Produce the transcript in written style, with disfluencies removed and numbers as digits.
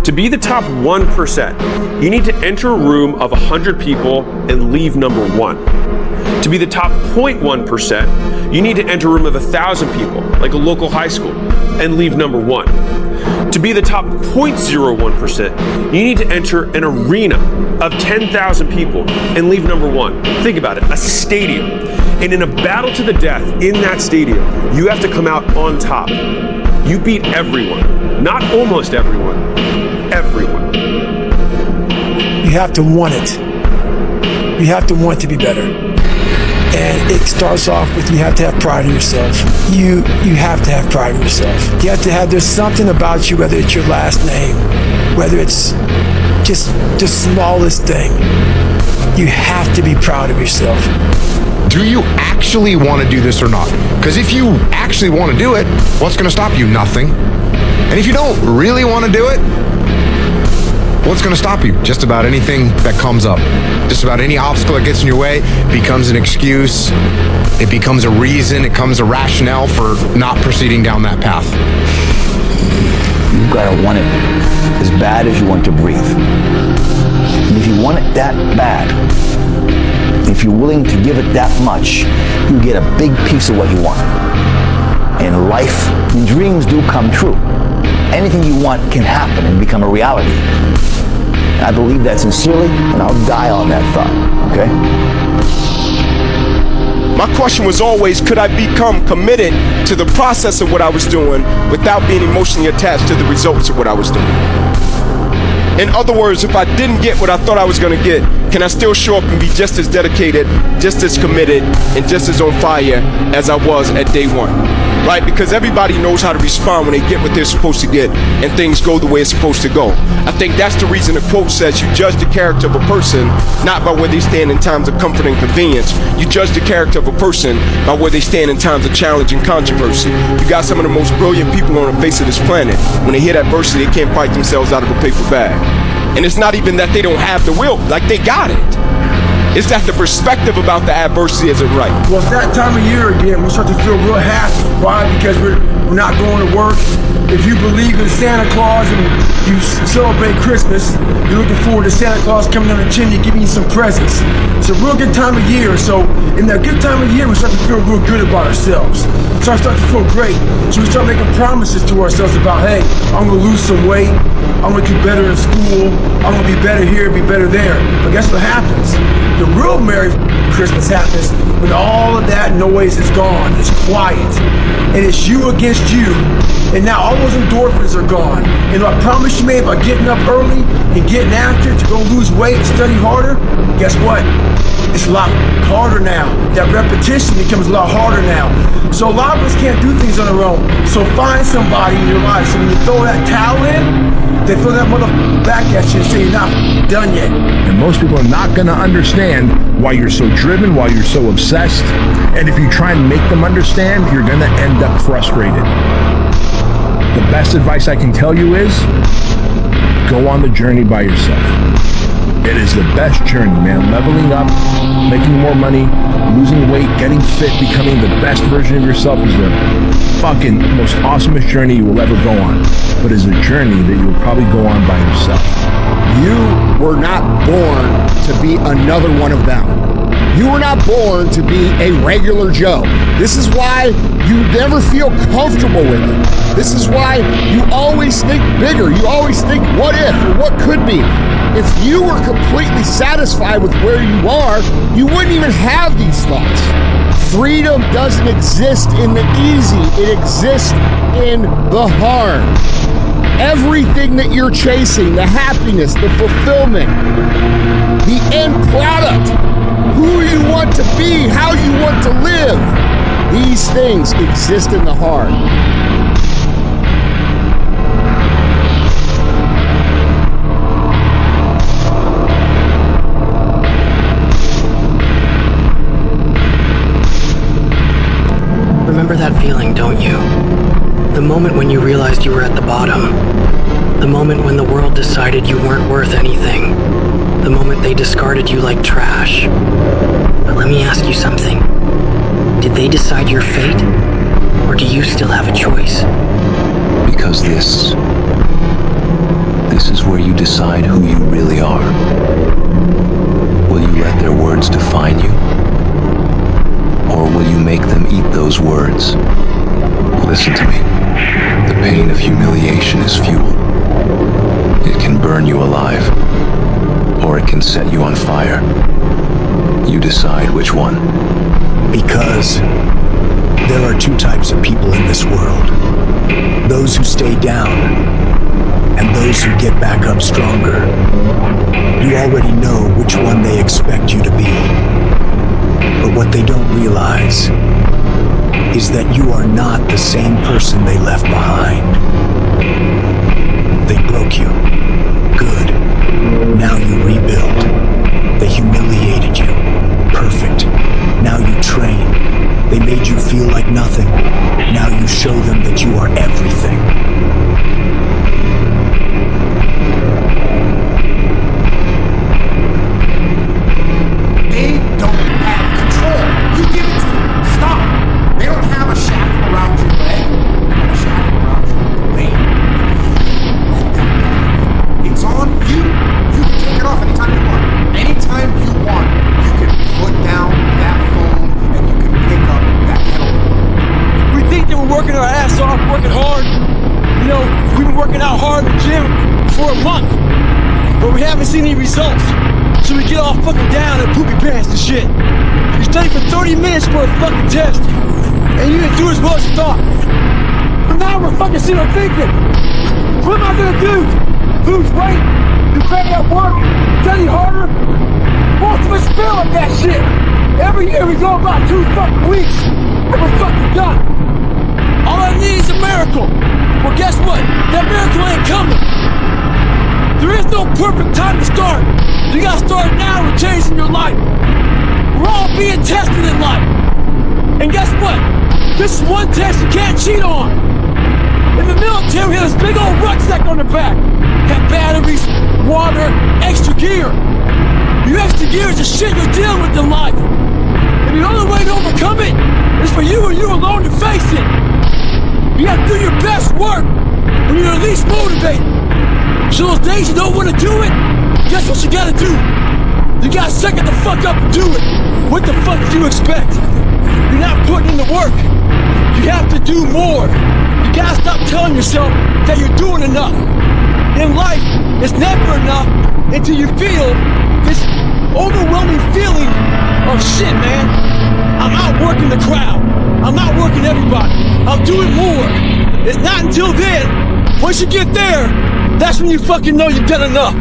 To be the top 1%, you need to enter a room of 100 people and leave number 1. To be the top 0.1%, you need to enter a room of 1,000 people, like a local high school, and leave number 1. To be the top 0.01%, you need to enter an arena of 10,000 people and leave number 1. Think about it, a stadium. And in a battle to the death in that stadium, you have to come out on top. You beat everyone, not almost everyone, everyone. You have to want it. You have to want to be better. And it starts off with you have to have pride in yourself. You have to have pride in yourself. You have to have, there's something about you, whether it's your last name, whether it's just the smallest thing. You have to be proud of yourself. Do you actually want to do this or not? Because if you actually want to do it, what's going to stop you? Nothing. And if you don't really want to do it, what's going to stop you? Just about anything that comes up. Just about any obstacle that gets in your way becomes an excuse. It becomes a reason. It becomes a rationale for not proceeding down that path. You've got to want it as bad as you want to breathe. And if you want it that bad, if you're willing to give it that much, you get a big piece of what you want. In life, dreams do come true. Anything you want can happen and become a reality. I believe that sincerely, and I'll die on that thought, okay? My question was always, could I become committed to the process of what I was doing without being emotionally attached to the results of what I was doing? In other words, if I didn't get what I thought I was going to get, can I still show up and be just as dedicated, just as committed, and just as on fire as I was at day one? Right? Because everybody knows how to respond when they get what they're supposed to get and things go the way it's supposed to go. I think that's the reason the quote says you judge the character of a person not by where they stand in times of comfort and convenience. You judge the character of a person by where they stand in times of challenge and controversy. You got some of the most brilliant people on the face of this planet. When they hit adversity, they can't fight themselves out of a paper bag. And it's not even that they don't have the will, like they got it. It's that the perspective about the adversity isn't right. Well, it's that time of year again. We start to feel real happy. Why? Because we're not going to work. If you believe in Santa Claus and you celebrate Christmas, you're looking forward to Santa Claus coming down the chimney giving you some presents. It's a real good time of year. So in that good time of year, we start to feel real good about ourselves. So I start to feel great. So we start making promises to ourselves about, hey, I'm going to lose some weight. I'm going to do better in school. I'm going to be better here, be better there. But guess what happens? The real Merry Christmas happens when all of that noise is gone. It's quiet. And it's you against you. And now all those endorphins are gone. And I promise you made by getting up early and getting after it to go lose weight and study harder, guess what? It's a lot harder now. That repetition becomes a lot harder now. So a lot of us can't do things on our own. So find somebody in your life. So when you throw that towel in, they throw that motherfucker back at you and say you're not done yet. And most people are not going to understand why you're so driven, why you're so obsessed. And if you try and make them understand, you're going to end up frustrated. The best advice I can tell you is go on the journey by yourself. It is the best journey, man. Leveling up, making more money, losing weight, getting fit, becoming the best version of yourself is the fucking most awesomest journey you will ever go on. But it's a journey that you will probably go on by yourself. You were not born to be another one of them. You were not born to be a regular Joe. This is why you never feel comfortable with it. This is why you always think bigger. You always think what if or what could be. If you were completely satisfied with where you are, you wouldn't even have these thoughts. Freedom doesn't exist in the easy. It exists in the hard. Everything that you're chasing, the happiness, the fulfillment, the end product, who you want to be, how you want to live, these things exist in the hard. Remember that feeling, don't you? The moment when you realized you were at the bottom. The moment when the world decided you weren't worth anything. The moment they discarded you like trash. But let me ask you something. Did they decide your fate? Or do you still have a choice? Because this is decide who you really are? Will you let their words define you? Or will you make them eat those words? Listen to me. The pain of humiliation is fuel. It can burn you alive, or it can set you on fire. You decide which one. Because there are two types of people in this world. Those who stay down, and those who get back up stronger. You already know which one they expect you to be. But what they don't realize is that you are not the same person they left behind. They broke you. Good. Now you rebuild. They humiliated you. Perfect. Now you train. They made you feel like nothing. Now you show them that you are everything. They don't have control. You give it to them. Stop. They don't have a shackle around your leg. They have a shackle around your brain. It's on you. You can take it off anytime you want. Anytime you want, you can put down that phone and you can pick up that kettlebell. We think that we're working our ass off, working hard. You know, we've been working out hard in the gym for a month, but we haven't seen any results. So we get all fucking down and poopy pants and shit. You study for 30 minutes for a fucking test, and you didn't do as well as you thought. But now we're fucking sitting there thinking, what am I gonna do? Lose weight? Do crank up work? Study harder? Most of us feel like that shit. Every year we go about 2 fucking weeks, and we're fucking done. All I need is a miracle. Well, guess what? That miracle ain't coming. There is no perfect time to start. You gotta start now with changing your life. We're all being tested in life. And guess what? This is one test you can't cheat on. In the military, we had this big old rucksack on the back. Got batteries, water, extra gear. Your extra gear is the shit you're dealing with in life. And the only way to overcome it is for you and you alone to face it. You have to do your best work when you're the least motivated. So those days you don't want to do it, guess what you gotta do? You gotta suck it the fuck up and do it. What the fuck do you expect? You're not putting in the work. You have to do more. You gotta stop telling yourself that you're doing enough. In life, it's never enough until you feel this overwhelming feeling of shit, man. I'm outworking the crowd. I'm outworking everybody. I'm doing more. It's not until then, once you get there, that's when you fucking know you've done enough.